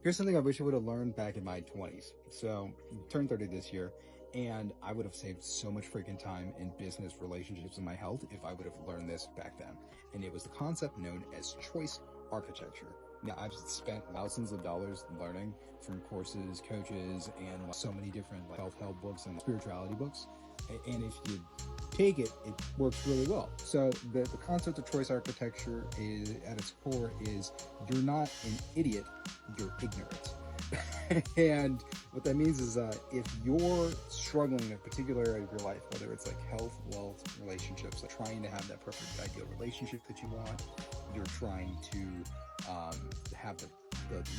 Here's something I wish I would have learned back in my 20s. So, turned 30 this year, and I would have saved so much freaking time in business, relationships, and my health if I would have learned this back then. And it was the concept known as choice architecture. Now, I've spent thousands of dollars learning from courses, coaches, and so many different self-help books and spirituality books. And if you take it, it works really well. So the concept of choice architecture is, at its core, is you're not an idiot, you're ignorant. And what that means is if you're struggling in a particular area of your life, whether it's like health, wealth, relationships, like trying to have that perfect ideal relationship that you want, you're trying to have the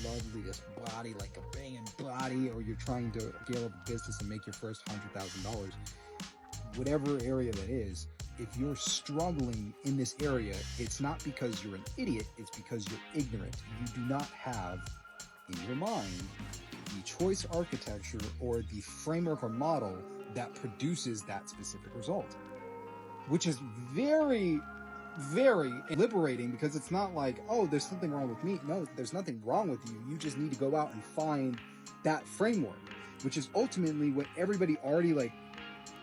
loveliest body, like a banging body, or you're trying to scale up a business and make your first $100,000, whatever area that is, if you're struggling in this area, it's not because you're an idiot, it's because you're ignorant. You do not have in your mind the choice architecture or the framework or model that produces that specific result, which is very, very liberating, because it's not like, oh, there's something wrong with me. No, there's nothing wrong with you. You just need to go out and find that framework, which is ultimately what everybody already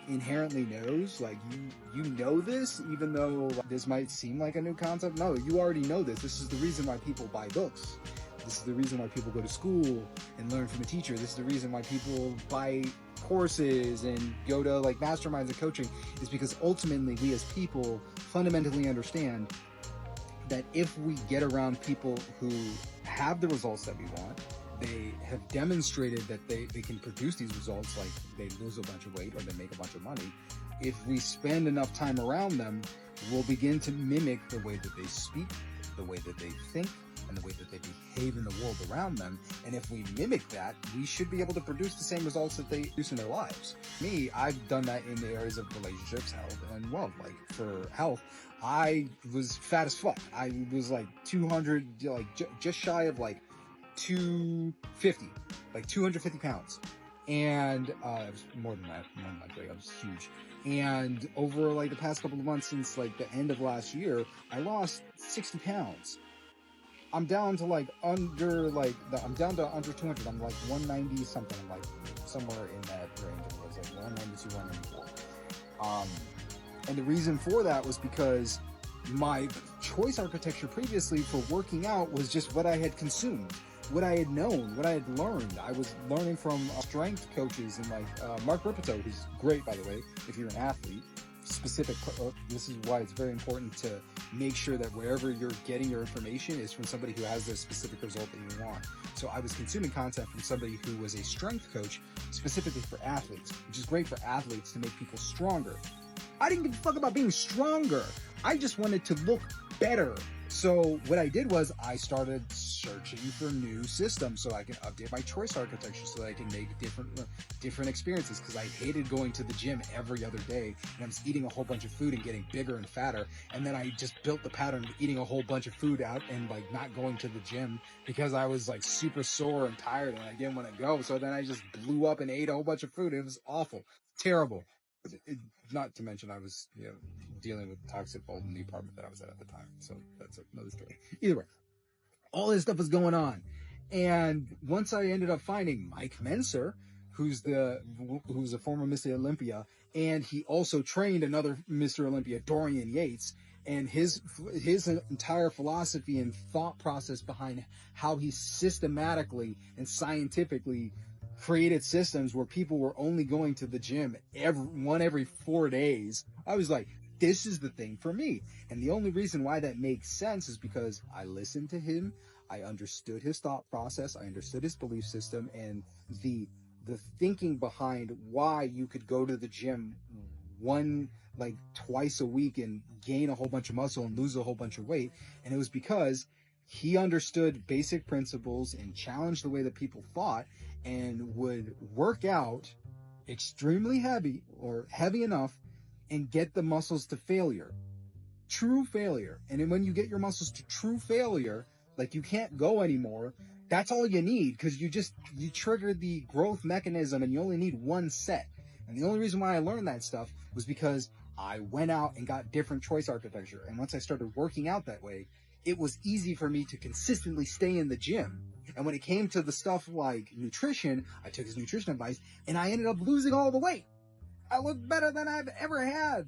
inherently knows. Like, you know this, even though this might seem like a new concept. No, you already know this. This is the reason why people buy books. This is the reason why people go to school and learn from a teacher. This is the reason why people buy courses and go to masterminds and coaching, is because ultimately we as people fundamentally understand that if we get around people who have the results that we want, they have demonstrated that they can produce these results, like they lose a bunch of weight or they make a bunch of money. If we spend enough time around them, we'll begin to mimic the way that they speak, the way that they think, and the way that they behave in the world around them. And if we mimic that, we should be able to produce the same results that they produce in their lives. Me, I've done that in the areas of relationships, health, and wealth. Like for health, I was fat as fuck. I was 200, just shy of 250, 250 pounds. And it was more than that. I was huge. And over the past couple of months, since the end of last year, I lost 60 pounds. I'm down to I'm down to under 200. I'm 190 something. I'm somewhere in that range. It was 192, 194. And the reason for that was because my choice architecture previously for working out was just what I had consumed, what I had known, what I had learned. I was learning from strength coaches and Mark Ripito, who's great, by the way, if you're an athlete. This is why it's very important to make sure that wherever you're getting your information is from somebody who has the specific result that you want. So I was consuming content from somebody who was a strength coach specifically for athletes, which is great for athletes to make people stronger. I didn't give a fuck about being stronger. I just wanted to look better. So what I did was I started searching for new systems so I can update my choice architecture so that I can make different experiences, because I hated going to the gym every other day and I was eating a whole bunch of food and getting bigger and fatter. And then I just built the pattern of eating a whole bunch of food out and not going to the gym because I was super sore and tired and I didn't want to go. So then I just blew up and ate a whole bunch of food. It was awful, terrible. Not to mention I was dealing with toxic mold in the apartment that I was at the time. So that's another story. Either way, all this stuff was going on. And once I ended up finding Mike Menser, who's a former Mr. Olympia, and he also trained another Mr. Olympia, Dorian Yates, and his entire philosophy and thought process behind how he systematically and scientifically created systems where people were only going to the gym every 4 days. I was like, this is the thing for me. And the only reason why that makes sense is because I listened to him. I understood his thought process. I understood his belief system and the thinking behind why you could go to the gym twice a week and gain a whole bunch of muscle and lose a whole bunch of weight. And it was because he understood basic principles and challenged the way that people thought and would work out extremely heavy or heavy enough and get the muscles to failure, true failure. And then when you get your muscles to true failure, you can't go anymore, that's all you need, because you triggered the growth mechanism and you only need one set. And the only reason why I learned that stuff was because I went out and got different choice architecture. And once I started working out that way, it was easy for me to consistently stay in the gym. And when it came to the stuff like nutrition, I took his nutrition advice and I ended up losing all the weight. I look better than I've ever had.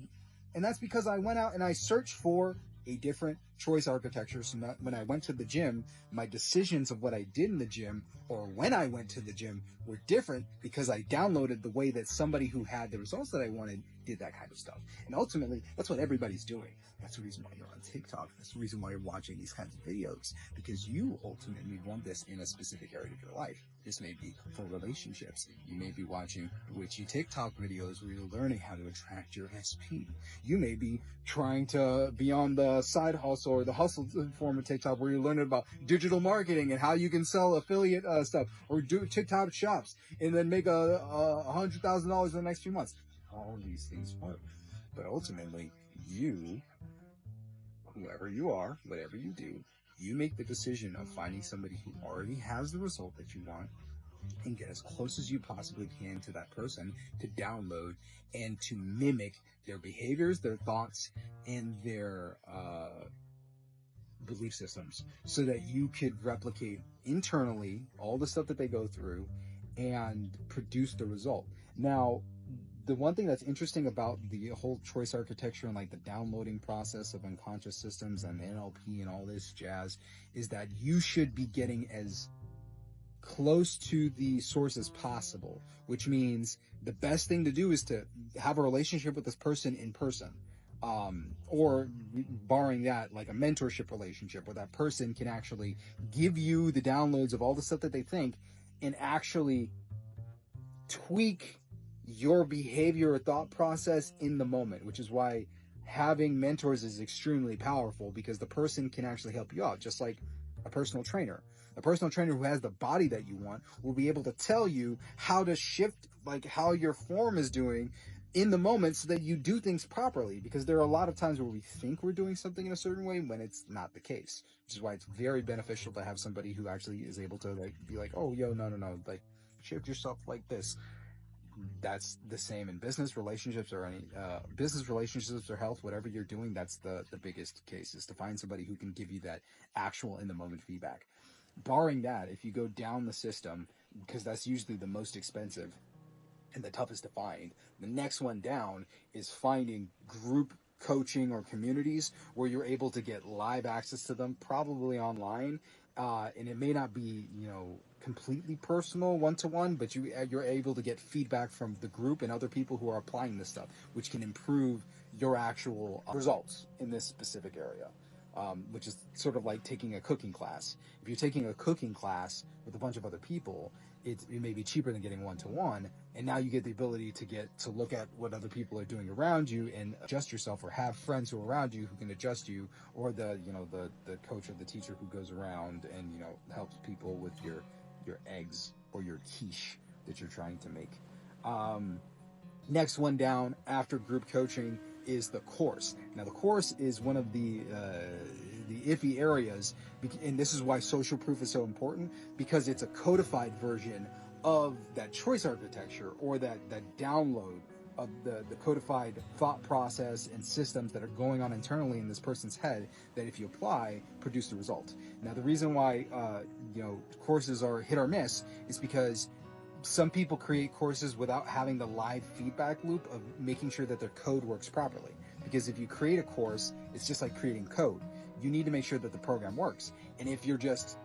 And that's because I went out and I searched for a different choice architecture. So when I went to the gym, my decisions of what I did in the gym or when I went to the gym were different because I downloaded the way that somebody who had the results that I wanted did that kind of stuff. And ultimately, that's what everybody's doing. That's the reason why you're on TikTok. That's the reason why you're watching these kinds of videos, because you ultimately want this in a specific area of your life. This may be for relationships. You may be watching witchy TikTok videos where you're learning how to attract your SP. You may be trying to be on the side hustle or the hustle form of TikTok where you're learning about digital marketing and how you can sell affiliate stuff or do TikTok shops and then make $100,000 in the next few months. All these things work. But ultimately, you, whoever you are, whatever you do, you make the decision of finding somebody who already has the result that you want and get as close as you possibly can to that person to download and to mimic their behaviors, their thoughts, and their belief systems so that you could replicate internally all the stuff that they go through and produce the result. Now, the one thing that's interesting about the whole choice architecture and like the downloading process of unconscious systems and NLP and all this jazz is that you should be getting as close to the source as possible, which means the best thing to do is to have a relationship with this person in person. Or barring that, like a mentorship relationship where that person can actually give you the downloads of all the stuff that they think and actually tweak your behavior or thought process in the moment, which is why having mentors is extremely powerful, because the person can actually help you out, just like a personal trainer. A personal trainer who has the body that you want will be able to tell you how to shift, like how your form is doing in the moment so that you do things properly, because there are a lot of times where we think we're doing something in a certain way when it's not the case, which is why it's very beneficial to have somebody who actually is able to like be like, oh, yo, no, like shift yourself like this. That's the same in business relationships or any business relationships or health, whatever you're doing. That's the biggest case, is to find somebody who can give you that actual in the moment feedback. Barring that, if you go down the system, because that's usually the most expensive and the toughest to find, the next one down is finding group coaching or communities where you're able to get live access to them, probably online. And it may not be, completely personal one-to-one, but you're able to get feedback from the group and other people who are applying this stuff, which can improve your actual results in this specific area. Which is sort of like taking a cooking class. If you're taking a cooking class with a bunch of other people, it may be cheaper than getting one-to-one, and now you get the ability to look at what other people are doing around you and adjust yourself, or have friends who are around you who can adjust you, or the coach or the teacher who goes around and helps people with your eggs or your quiche that you're trying to make. Next one down after group coaching is the course. Now, the course is one of the iffy areas, and this is why social proof is so important, because it's a codified version of that choice architecture, or that download of the codified thought process and systems that are going on internally in this person's head, that if you apply, produce the result. Now, the reason why courses are hit or miss is because some people create courses without having the live feedback loop of making sure that their code works properly. Because if you create a course, it's just like creating code. You need to make sure that the program works. And if you're just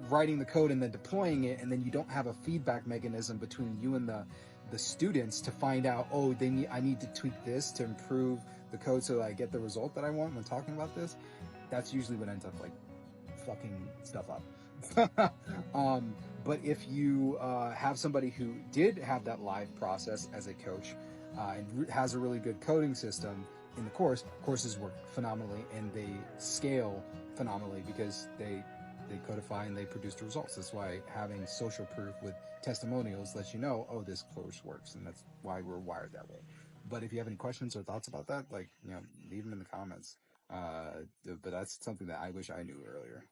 writing the code and then deploying it, and then you don't have a feedback mechanism between you and the students to find out, I need to tweak this to improve the code so that I get the result that I want when talking about this, that's usually what ends up like fucking stuff up. But if you have somebody who did have that live process as a coach and has a really good coding system in the courses work phenomenally, and they scale phenomenally because they codify and they produce the results. That's why having social proof with testimonials lets you know, oh, this course works, and that's why we're wired that way. But if you have any questions or thoughts about that, leave them in the comments. But that's something that I wish I knew earlier.